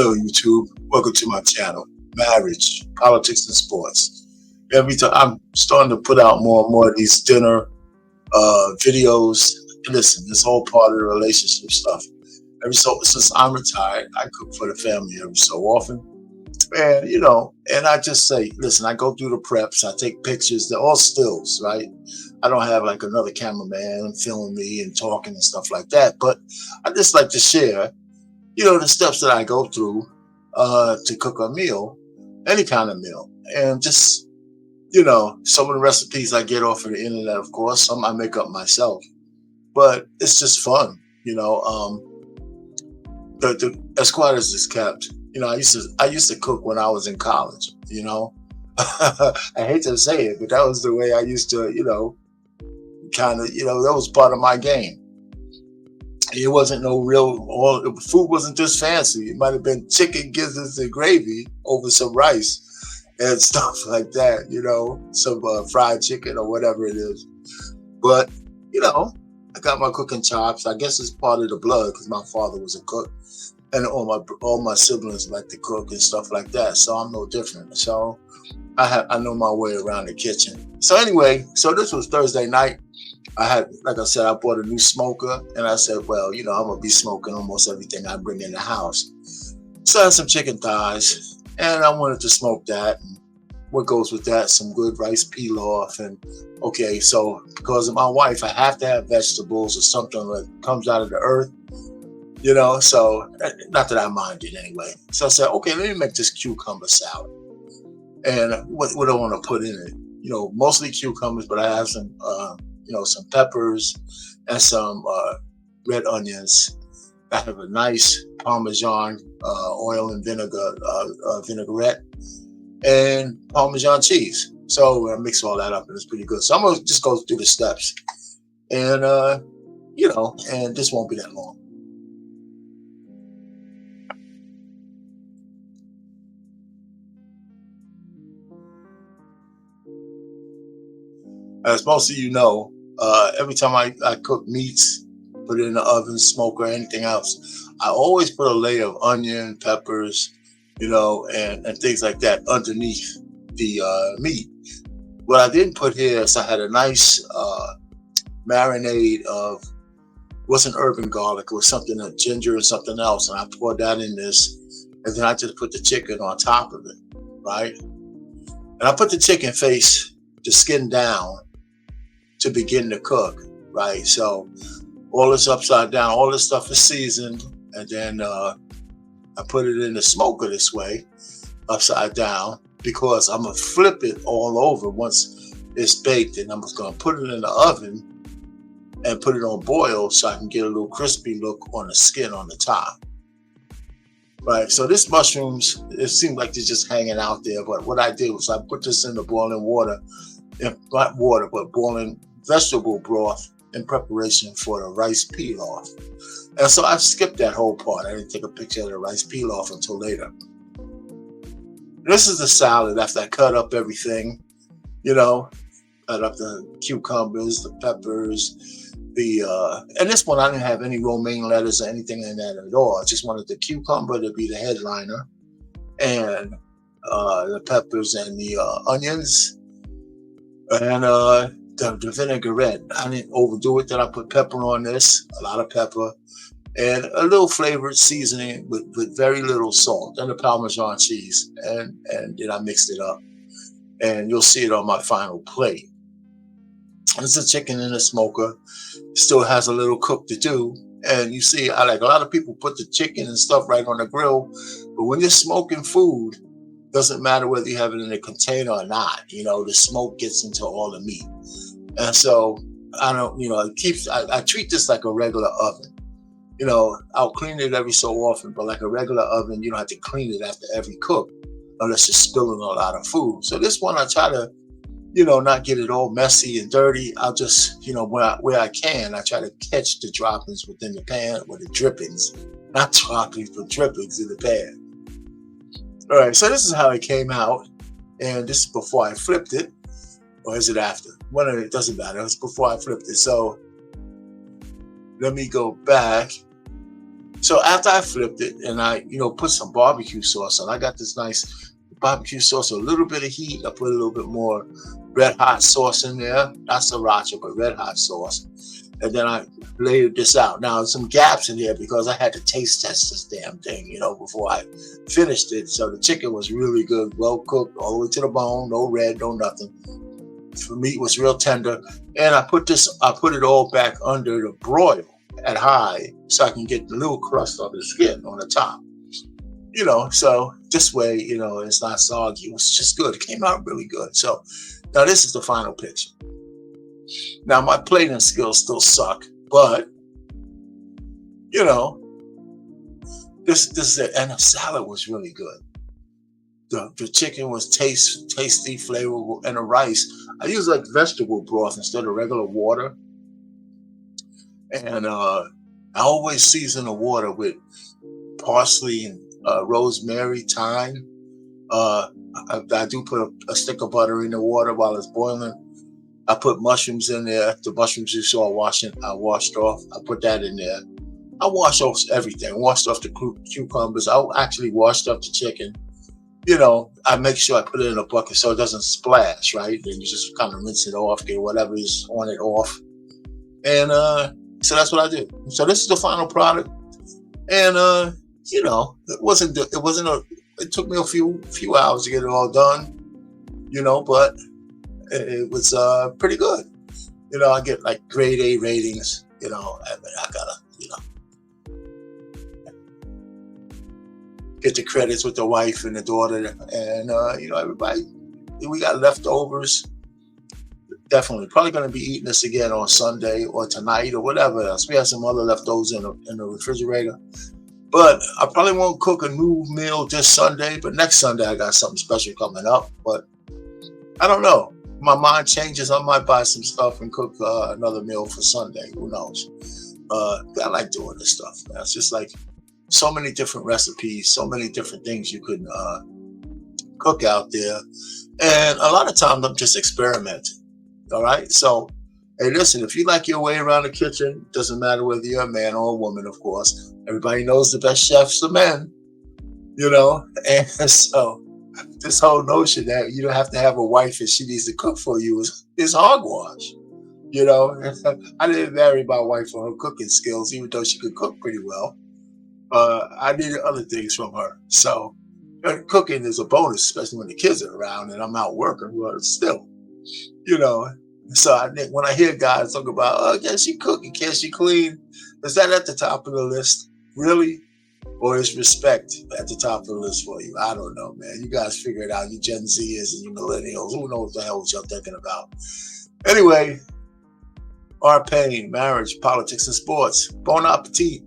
Hello, YouTube. Welcome to my channel, Marriage, Politics, and Sports. Every time I'm starting to put out more and more of these dinner videos. Listen, it's all part of the relationship stuff. Since I'm retired, I cook for the family every so often, and and I just say, listen, I go through the preps, I take pictures. They're all stills, right? I don't have like another cameraman filming me and talking and stuff like that, but I just like to share the steps that I go through to cook a meal, any kind of meal. And just, some of the recipes I get off of the internet, of course, some I make up myself, but it's just fun. As quiet as it's kept, I used to cook when I was in college, I hate to say it, but that was the way I used to, kind of, that was part of my game. It wasn't no real, all the food wasn't just fancy. It might have been chicken gizzards and gravy over some rice and stuff like that, some fried chicken or whatever it is. But, I got my cooking chops. I guess it's part of the blood because my father was a cook and all my siblings like to cook and stuff like that. So I'm no different. So I know my way around the kitchen. So anyway, so this was Thursday night. Like I said, I bought a new smoker, and I said, well, I'm gonna be smoking almost everything I bring in the house. So I had some chicken thighs, and I wanted to smoke that. And what goes with that? Some good rice pilaf, and okay, so because of my wife, I have to have vegetables or something that comes out of the earth, So not that I mind it anyway. So I said, okay, let me make this cucumber salad, and what do I want to put in it? Mostly cucumbers, but I have some peppers and some red onions. I have a nice Parmesan oil and vinegar vinaigrette and Parmesan cheese. So I mix all that up and it's pretty good. So I'm gonna just go through the steps, and and this won't be that long. As most of you know, every time I cook meats, put it in the oven, smoke, or anything else, I always put a layer of onion, peppers, and things like that underneath the meat. What I didn't put here is I had a nice marinade of wasn't urban garlic, it was something like ginger and something else, and I poured that in this, and then I just put the chicken on top of it, right? And I put the chicken face, the skin down, to begin to cook, right? So all this upside down, all this stuff is seasoned, and then I put it in the smoker this way, upside down, because I'm gonna flip it all over once it's baked, and I'm just gonna put it in the oven and put it on boil so I can get a little crispy look on the skin on the top. Right, so this mushrooms, it seemed like they're just hanging out there, but what I did was I put this in the boiling water, not water, but boiling vegetable broth in preparation for the rice pilaf. And so I skipped that whole part. I didn't take a picture of the rice pilaf until later. This is the salad after I cut up everything, cut up the cucumbers, the peppers, and this one I didn't have any romaine lettuce or anything in that at all. I just wanted the cucumber to be the headliner, and the peppers and the onions, and the vinaigrette. I didn't overdo it. Then I put pepper on this, a lot of pepper, and a little flavored seasoning with very little salt, and the Parmesan cheese, and then I mixed it up, and you'll see it on my final plate. It's a chicken in a smoker. Still has a little cook to do. And you see, I like a lot of people put the chicken and stuff right on the grill. But when you're smoking food, doesn't matter whether you have it in a container or not. The smoke gets into all the meat. And so I don't, I treat this like a regular oven. I'll clean it every so often, but like a regular oven, you don't have to clean it after every cook unless you're spilling a lot of food. So this one I try to not get it all messy and dirty. I'll just, where I can, I try to catch the droppings within the pan, or the drippings, not droppings, but drippings in the pan. All right, so this is how it came out, and this is before I flipped it, or is it after? One of it doesn't matter. It was before I flipped it. So let me go back So after I flipped it and I, put some barbecue sauce on, I got this nice barbecue sauce, a little bit of heat. I put a little bit more red hot sauce in there, not sriracha, but red hot sauce. And then I layered this out. Now, there's some gaps in there because I had to taste test this damn thing, before I finished it. So the chicken was really good, well cooked, all the way to the bone, no red, no nothing. The meat was real tender. And I put it all back under the broil at high so I can get the little crust of the skin on the top. So this way, it's not soggy. It was just good. It came out really good. So now this is the final picture. Now my plating skills still suck, but this is it. And the salad was really good. The chicken was tasty, flavorful, and the rice. I use like vegetable broth instead of regular water. And I always season the water with parsley and rosemary, thyme. I do put a stick of butter in the water while it's boiling. I put mushrooms in there. The mushrooms you saw I washed off. I put that in there. I wash off everything. Washed off the cucumbers. I actually washed up the chicken. I make sure I put it in a bucket so it doesn't splash, right? Then you just kind of rinse it off, get whatever is on it off. And so that's what I do. So this is the final product. And it took me a few hours to get it all done, but it was pretty good. I get like grade A ratings, I gotta, get the credits with the wife and the daughter, and everybody. We got leftovers. Definitely, probably going to be eating this again on Sunday or tonight or whatever else. We have some other leftovers in the refrigerator, but I probably won't cook a new meal this Sunday. But next Sunday I got something special coming up. But I don't know. My mind changes. I might buy some stuff and cook another meal for Sunday. Who knows? I like doing this stuff, man. It's just like so many different recipes, so many different things you could cook out there. And a lot of times I'm just experimenting. All right. So, hey, listen, if you like your way around the kitchen, doesn't matter whether you're a man or a woman, of course. Everybody knows the best chefs are men, And so this whole notion that you don't have to have a wife and she needs to cook for you is hogwash. I didn't marry my wife for her cooking skills, even though she could cook pretty well. I needed other things from her. So cooking is a bonus, especially when the kids are around and I'm out working. But still, So when I hear guys talk about, oh, can she cook and can she clean? Is that at the top of the list? Really? Or is respect at the top of the list for you? I don't know, man. You guys figure it out. You Gen Zers and you millennials. Who knows the hell what y'all thinking about? Anyway, our pain, marriage, politics, and sports. Bon appetit.